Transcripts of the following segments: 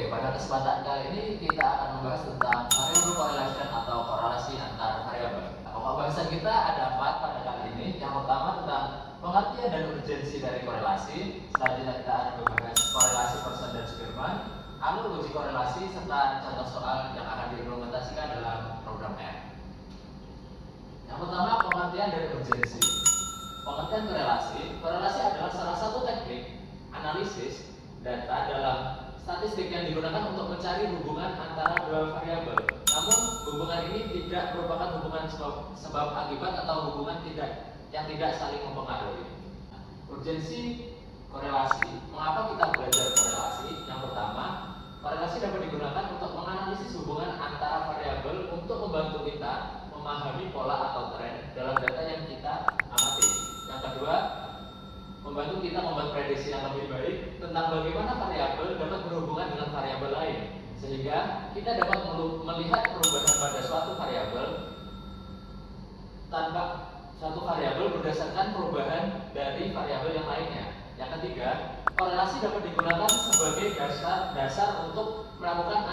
Oke, pada kesempatan kali ini kita akan membahas tentang variable correlation atau korelasi antar variabel. Pokok bahasan kita ada 4 pada kali ini. Yang pertama tentang pengertian dan urgensi dari korelasi. Selanjutnya kita akan membahas korelasi Pearson dan Spearman, alur uji korelasi, serta contoh soal yang akan diimplementasikan dalam program R. Yang pertama, pengertian dari urgensi. Pengertian korelasi. Korelasi adalah salah satu teknik analisis data dalam statistik yang digunakan untuk mencari hubungan antara dua variabel. Namun, hubungan ini tidak merupakan hubungan sebab akibat atau hubungan yang tidak saling mempengaruhi. Urgensi korelasi. Mengapa kita belajar korelasi? Yang pertama, korelasi dapat digunakan untuk menganalisis hubungan antara variabel untuk membantu kita memahami pola atau tren dalam data yang kita amati. Yang kedua, membantu kita membuat prediksi yang lebih baik tentang bagaimana variabel dapat berhubungan dengan variabel lain, sehingga kita dapat melihat perubahan pada suatu variabel berdasarkan perubahan dari variabel yang lainnya. Yang ketiga, korelasi dapat digunakan sebagai dasar untuk melakukan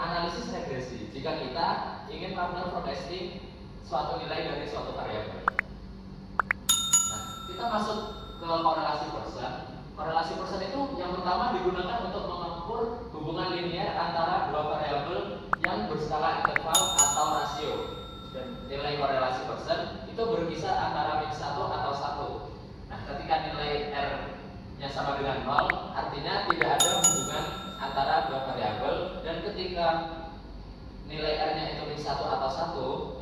analisis regresi jika kita ingin melakukan forecasting suatu nilai dari suatu variabel. Nah, kita masuk ke korelasi Pearson. Korelasi Pearson itu yang pertama digunakan untuk mengukur hubungan linear antara dua variabel yang berskala interval atau rasio. Dan nilai korelasi Pearson itu berkisar antara min 1 atau 1. Nah, ketika nilai R-nya sama dengan 0, artinya tidak ada hubungan antara dua variabel, dan ketika nilai R-nya itu min 1 atau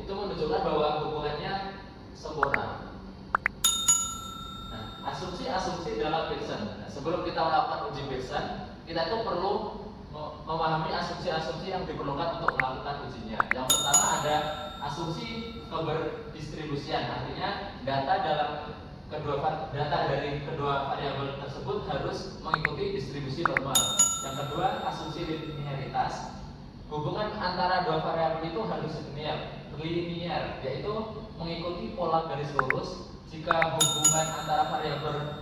1, itu menunjukkan bahwa hubungannya sempurna. Asumsi-asumsi dalam Pearson. Nah, sebelum kita melakukan uji Pearson, kita itu perlu memahami asumsi-asumsi yang diperlukan untuk melakukan ujinya. Yang pertama ada asumsi keberdistribusian, artinya data dari kedua variabel tersebut harus mengikuti distribusi normal. Yang kedua, asumsi linearitas. Hubungan antara dua variabel itu harus linear, yaitu mengikuti pola garis lurus. Jika hubungan antara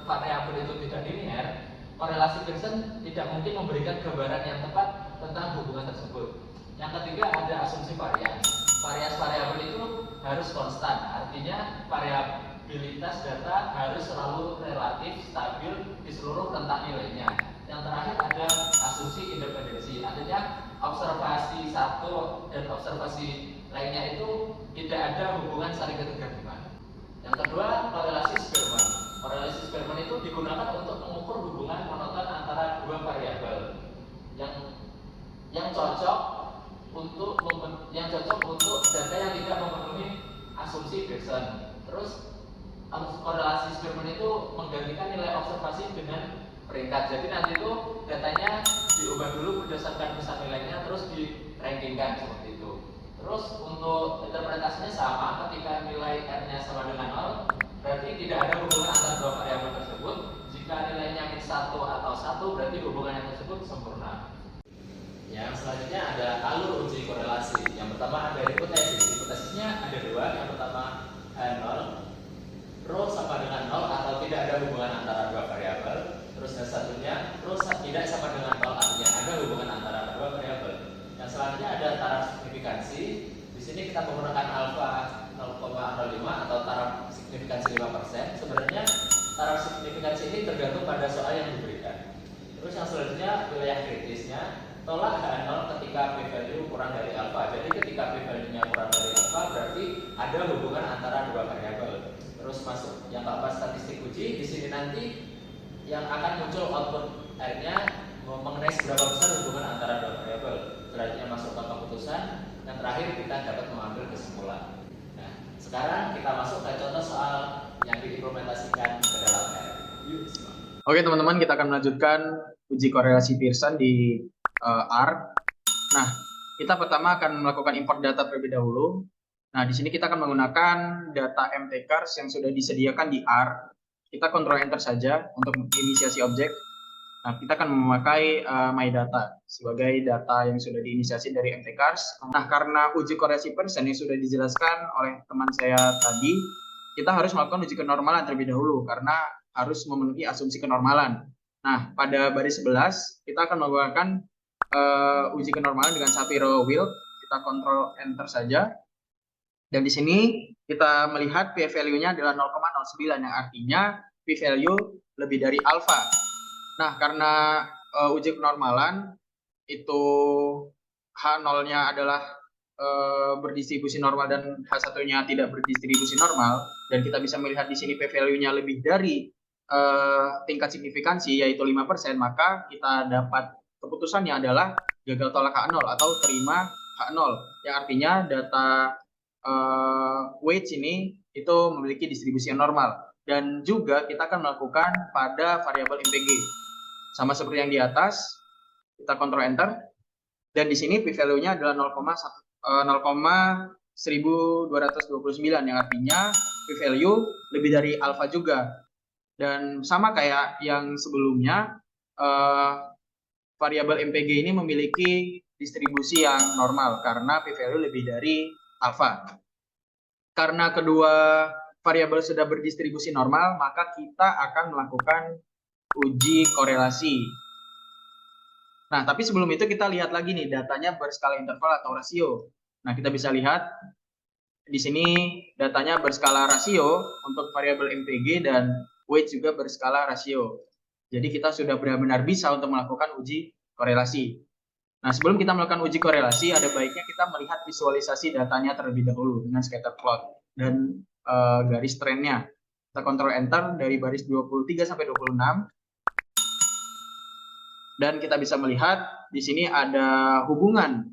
variabel itu tidak linear, korelasi Pearson tidak mungkin memberikan gambaran yang tepat tentang hubungan tersebut. Yang ketiga ada asumsi varians. Varians variabel itu harus konstan, artinya variabilitas data harus selalu relatif stabil di seluruh rentang nilainya. Yang terakhir ada asumsi independensi, artinya observasi satu dan observasi lainnya itu tidak ada hubungan saling ketergantungan. Yang kedua, korelasi Spearman. Korelasi Spearman itu digunakan untuk mengukur hubungan monoton antara dua variabel yang cocok untuk data yang tidak memenuhi asumsi Pearson. Terus korelasi Spearman itu menggantikan nilai observasi dengan peringkat. Jadi nanti itu datanya diubah dulu berdasarkan besar nilainya, terus di rankingkan seperti itu. Terus untuk interpretasinya sama, ketika nilai R-nya sama dengan 0, berarti tidak ada hubungan antara dua variabel tersebut. Jika nilainya min 1 atau 1, berarti hubungan yang tersebut sempurna. Yang selanjutnya ada alur uji korelasi. Yang pertama ada hipotesis. Hipotesisnya ada dua. Yang pertama H0, rho sama dengan 0 atau tidak ada hubungan antara dua variabel. Terus yang satunya rho tidak sama dengan 0, artinya ada hubungan antara dua variabel. Yang selanjutnya ada taraf signifikansi. Di sini kita menggunakan alfa 0,05 atau taraf signifikansi 5%. Sebenarnya taraf signifikansi ini tergantung pada soal yang diberikan. Terus yang selanjutnya wilayah kritisnya, tolak H0 ketika p-value kurang dari alfa. Jadi ketika p-value-nya kurang dari alfa berarti ada hubungan antara dua variabel. Terus masuk yang keempat, statistik uji. Di sini nanti yang akan muncul output R-nya mengenai seberapa besar hubungan antara dua variabel. Selanjutnya masuk ke keputusan. Yang terakhir kita dapat mengambil kesimpulan. Nah, sekarang kita masuk ke contoh soal yang diimplementasikan ke dalam R. Yuk, simak. Oke teman-teman, kita akan melanjutkan uji korelasi Pearson di R. Nah, kita pertama akan melakukan import data terlebih dahulu. Nah, di sini kita akan menggunakan data mtcars yang sudah disediakan di R. Kita Ctrl Enter saja untuk menginisiasi objek. Nah, kita akan memakai MyData sebagai data yang sudah diinisiasi dari mtcars. Nah, karena uji korelasi Pearson yang sudah dijelaskan oleh teman saya tadi, kita harus melakukan uji kenormalan terlebih dahulu karena harus memenuhi asumsi kenormalan. Nah, pada baris 11 kita akan menggunakan uji kenormalan dengan Shapiro-Wilk. Kita kontrol enter saja. Dan di sini kita melihat p-value-nya adalah 0,09 yang artinya p-value lebih dari alfa. Nah, karena uji kenormalan itu H0-nya adalah berdistribusi normal dan H1-nya tidak berdistribusi normal, dan kita bisa melihat di sini p-value-nya lebih dari tingkat signifikansi yaitu 5%, maka kita dapat keputusannya adalah gagal tolak H0 atau terima H0, yang artinya data weights ini itu memiliki distribusi yang normal. Dan juga kita akan melakukan pada variabel MPG sama seperti yang di atas. Kita kontrol enter, dan di sini p-value-nya adalah 0,1229, yang artinya p-value lebih dari alfa juga. Dan sama kayak yang sebelumnya, variabel MPG ini memiliki distribusi yang normal karena p-value lebih dari alfa. Karena kedua variabel sudah berdistribusi normal, maka kita akan melakukan uji korelasi. Nah, tapi sebelum itu kita lihat lagi nih datanya berskala interval atau rasio. Nah, kita bisa lihat di sini datanya berskala rasio untuk variabel MPG dan weight juga berskala rasio. Jadi kita sudah benar-benar bisa untuk melakukan uji korelasi. Nah, sebelum kita melakukan uji korelasi, ada baiknya kita melihat visualisasi datanya terlebih dahulu dengan scatter plot dan garis trennya. Kita kontrol enter dari baris 23 sampai 26. Dan kita bisa melihat di sini ada hubungan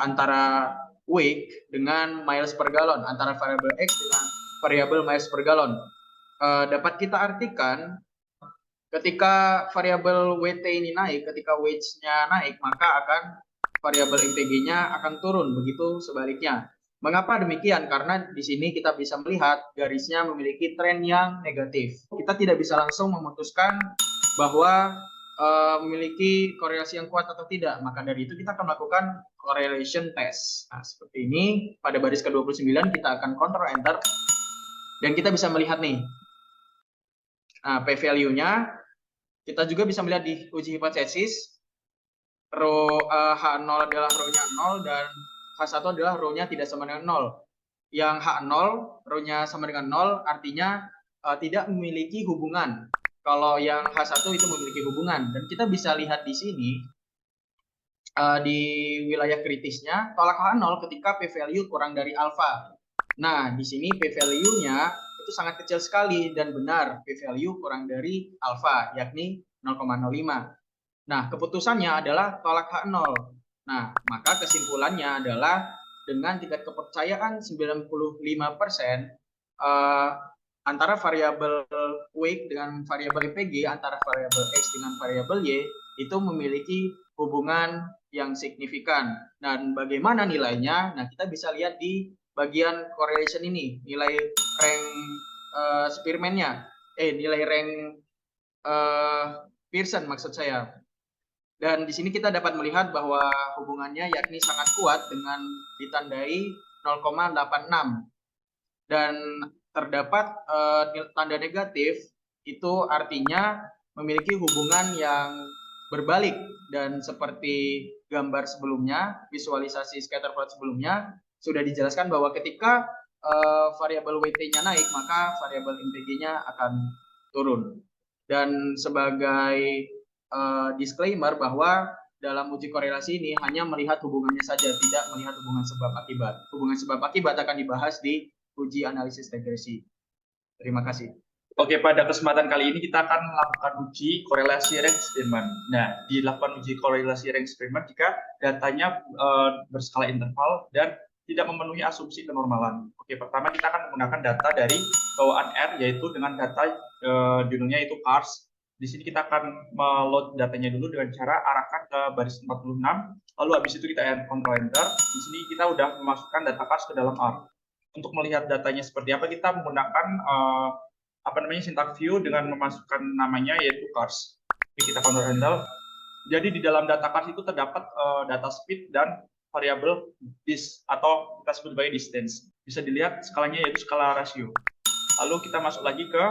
antara weight dengan miles per gallon, antara variabel X dengan variabel miles per gallon. Dapat kita artikan ketika variabel WT ini naik, ketika weights-nya naik, maka akan variabel MPG-nya akan turun, begitu sebaliknya. Mengapa demikian? Karena di sini kita bisa melihat garisnya memiliki tren yang negatif. Kita tidak bisa langsung memutuskan bahwa memiliki korelasi yang kuat atau tidak. Maka dari itu kita akan melakukan correlation test. Nah, seperti ini pada baris ke-29 kita akan kontrol enter dan kita bisa melihat nih. Nah, p-value-nya kita juga bisa melihat di uji hipotesis. H0 adalah rho-nya 0 dan H1 adalah rho-nya tidak sama dengan 0. Yang H0 rho-nya sama dengan 0 artinya tidak memiliki hubungan. Kalau yang H1 itu memiliki hubungan, dan kita bisa lihat di sini di wilayah kritisnya tolak H0 ketika p-value kurang dari alfa. Nah, di sini p-value-nya itu sangat kecil sekali dan benar p-value kurang dari alfa, yakni 0,05. Nah, keputusannya adalah tolak H0. Nah, maka kesimpulannya adalah dengan tingkat kepercayaan 95%, antara variabel weight dengan variabel MPG, antara variabel X dengan variabel Y, itu memiliki hubungan yang signifikan. Dan bagaimana nilainya? Nah, kita bisa lihat di bagian correlation ini, nilai rank Spearman-nya, nilai rank Pearson maksud saya. Dan di sini kita dapat melihat bahwa hubungannya yakni sangat kuat dengan ditandai 0,86. Dan terdapat tanda negatif, itu artinya memiliki hubungan yang berbalik. Dan seperti gambar sebelumnya, visualisasi scatter plot sebelumnya, sudah dijelaskan bahwa ketika variabel WT-nya naik, maka variabel MPG-nya akan turun. Dan sebagai disclaimer bahwa dalam uji korelasi ini hanya melihat hubungannya saja, tidak melihat hubungan sebab akibat. Hubungan sebab akibat akan dibahas di uji analisis regresi. Terima kasih. Oke, pada kesempatan kali ini kita akan melakukan uji korelasi rank Spearman. Nah, dilakukan uji korelasi rank Spearman jika datanya berskala interval dan tidak memenuhi asumsi kenormalan. Oke, pertama kita akan menggunakan data dari bawaan R, yaitu dengan data judulnya itu cars. Di sini kita akan meload datanya dulu dengan cara arahkan ke baris 46, lalu habis itu kita kontrol enter. Di sini kita udah memasukkan data cars ke dalam R. Untuk melihat datanya seperti apa, kita menggunakan syntax view dengan memasukkan namanya yaitu cars. Oke, kita kontrol enter. Jadi di dalam data cars itu terdapat data speed dan variabel dis atau kita sebut sebagai distance. Bisa dilihat skalanya yaitu skala rasio. Lalu kita masuk lagi ke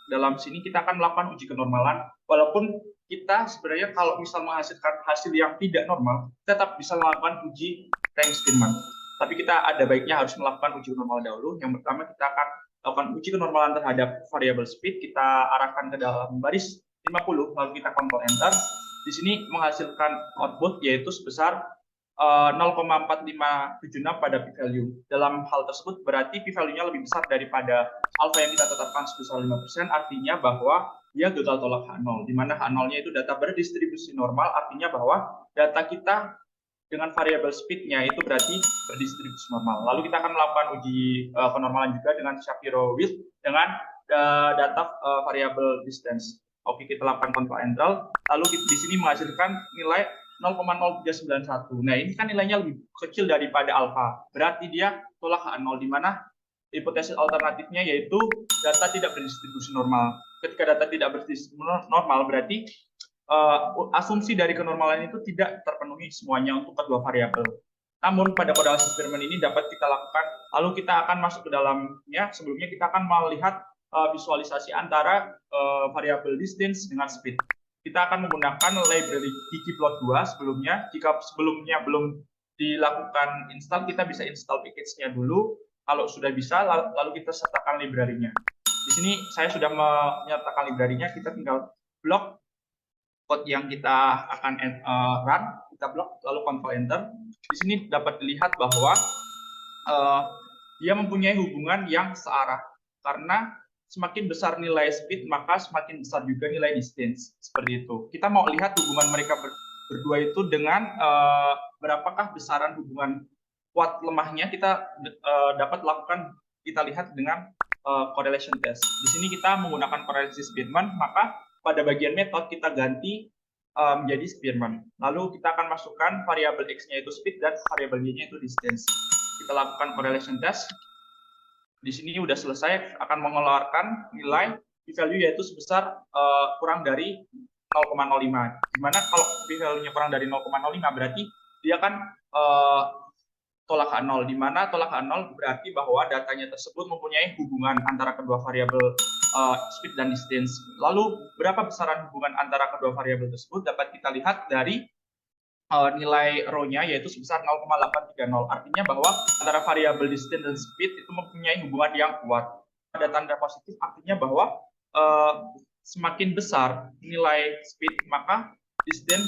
dalam sini, kita akan melakukan uji kenormalan. Walaupun kita sebenarnya kalau misal menghasilkan hasil yang tidak normal, tetap bisa melakukan uji rank Spearman. Tapi kita ada baiknya harus melakukan uji kenormalan dahulu. Yang pertama kita akan lakukan uji kenormalan terhadap variabel speed, kita arahkan ke dalam baris 50, lalu kita Ctrl Enter. Di sini menghasilkan output yaitu sebesar 0,4576 pada p-value. Dalam hal tersebut berarti p-value-nya lebih besar daripada alfa yang kita tetapkan sebesar 5%, artinya bahwa dia gagal tolak H0, di mana H0-nya itu data berdistribusi normal, artinya bahwa data kita dengan variabel speed-nya itu berarti berdistribusi normal. Lalu kita akan melakukan uji kenormalan juga dengan Shapiro width dengan data variabel distance. Oke, kita lakukan Ctrl Enter, lalu di sini menghasilkan nilai 0,0391. Nah, ini kan nilainya lebih kecil daripada alfa. Berarti dia tolak H0, di mana hipotesis alternatifnya yaitu data tidak berdistribusi normal. Ketika data tidak berdistribusi normal, berarti asumsi dari kenormalan itu tidak terpenuhi semuanya untuk kedua variabel. Namun pada korelasi Spearman ini dapat kita lakukan, lalu kita akan masuk ke dalamnya. Sebelumnya kita akan melihat visualisasi antara variabel distance dengan speed. Kita akan menggunakan library ggplot2 sebelumnya. Jika sebelumnya belum dilakukan install, kita bisa install package-nya dulu. Kalau sudah bisa, lalu kita sertakan library-nya. Di sini saya sudah menyertakan library-nya, kita tinggal blok code yang kita akan run, kita blok, lalu Ctrl Enter. Di sini dapat dilihat bahwa dia mempunyai hubungan yang searah, karena semakin besar nilai speed, maka semakin besar juga nilai distance. Seperti itu. Kita mau lihat hubungan mereka berdua itu dengan berapakah besaran hubungan kuat lemahnya, kita dapat lakukan, kita lihat dengan correlation test. Di sini kita menggunakan korelasi Spearman, maka pada bagian metode kita ganti menjadi Spearman. Lalu kita akan masukkan variabel X-nya itu speed dan variabel Y-nya itu distance. Kita lakukan correlation test. Di sini sudah selesai, akan mengeluarkan nilai p-value yaitu sebesar kurang dari 0,05. Dimana kalau p-value-nya kurang dari 0,05 berarti dia akan tolak H0, di mana tolak H0 berarti bahwa datanya tersebut mempunyai hubungan antara kedua variabel speed dan distance. Lalu berapa besaran hubungan antara kedua variabel tersebut dapat kita lihat dari nilai rho-nya yaitu sebesar 0,830. Artinya bahwa antara variabel distance dan speed itu mempunyai hubungan yang kuat. Ada tanda positif, artinya bahwa semakin besar nilai speed, maka distance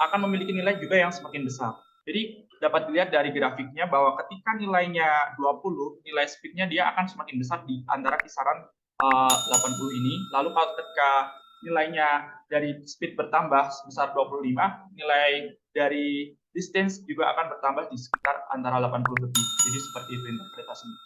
akan memiliki nilai juga yang semakin besar. Jadi dapat dilihat dari grafiknya bahwa ketika nilainya 20, nilai speed-nya dia akan semakin besar di antara kisaran 80 ini. Lalu kalau ketika nilainya dari speed bertambah sebesar 25, nilai dari distance juga akan bertambah di sekitar antara 80 lebih. Jadi seperti itu interpretasinya.